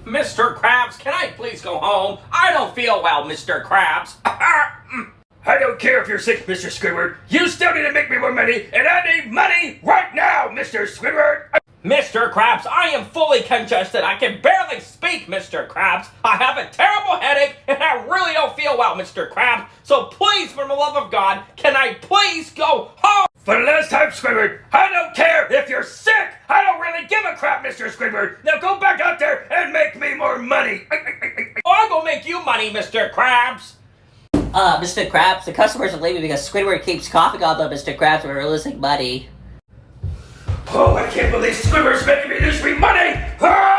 Mr. Krabs, can I please go home? I don't feel well, Mr. Krabs. I don't care if you're sick, Mr. Squidward. You still need to make me more money, and I need money right now, Mr. Squidward. Mr. Krabs, I am fully congested. I can barely speak, Mr. Krabs. I have a terrible headache, and I really don't feel well, Mr. Krabs. So please, for the love of God, can I please go home? For the last time, Squidward, I don't care if you're sick. I don't really give a crap, Mr. Squidward. Now go back out there and make me more money. I'm gonna make you money, Mr. Krabs. Mr. Krabs, the customers are leaving because Squidward keeps coughing on them, Mr. Krabs. We're losing money. Oh, I can't believe Squidward's making me lose me money. Ah!